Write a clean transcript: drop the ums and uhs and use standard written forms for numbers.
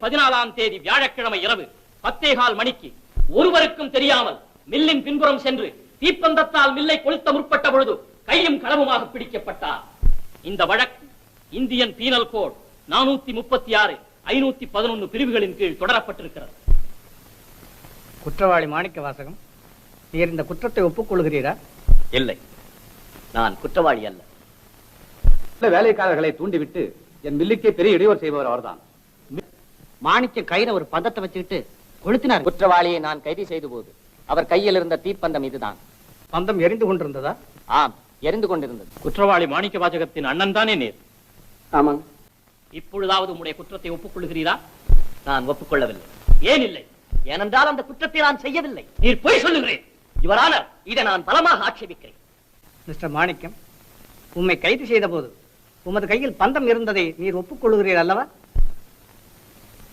14ஆம் தேதி வியாழக்கிழமை இரவு 10:15 மணிக்கு ஒருவருக்கும் தெரியாமல் மில்லின் பின்புறம் சென்று தீப்பந்தத்தால் மில்லை கொளுத்த முற்பட்ட பொழுது கையும் களவுமாக பிடிக்கப்பட்டார். இந்த வழக்கு இந்தியன் பீனல் கோட் 436 511 பிரிவுகளின் கீழ் தொடரப்பட்டிருக்கிறது. குற்றவாளி மாணிக்க வாசகம், நீர் இந்த குற்றத்தை ஒப்புக்கொள்கிறீரா? இல்லை, நான் குற்றவாளி அல்ல. வேலைக்காரர்களை தூண்டிவிட்டு என் மில்லுக்கே பெரிய இடையூறு செய்பவர் அவர்தான். மாணிக்க கையில ஒரு பந்தத்தை வச்சுக்கிட்டு கொளுத்தினார். குற்றவாளியை நான் கைது செய்த போது அவர் கையில் இருந்த தீப்பந்தம் இதுதான். பந்தம் எரிந்து கொண்டிருந்ததா? ஆம், எரிந்து கொண்டிருந்தது. குற்றவாளி மாணிக்க வாசகத்தின் அண்ணன் தானே நீர்? ஆமாங்க. இப்பொழுதாவது உம்முடைய குற்றத்தை ஒப்புக்கொள்கிறீரா? நான் ஒப்புக்கொள்ளவில்லை. ஏன் இல்லை? ஏனென்றால் அந்த குற்றத்தை நான் செய்யவில்லை. நீர் பொய் சொல்லுகிறேன். இவரான இதை நான் பலமாக ஆட்சேபிக்கிறேன். மிஸ்டர் மாணிக்கம், உம்மை கைது செய்த போது உமது கையில் பந்தம் இருந்ததை நீர் ஒப்புக்கொள்கிறீர் அல்லவா?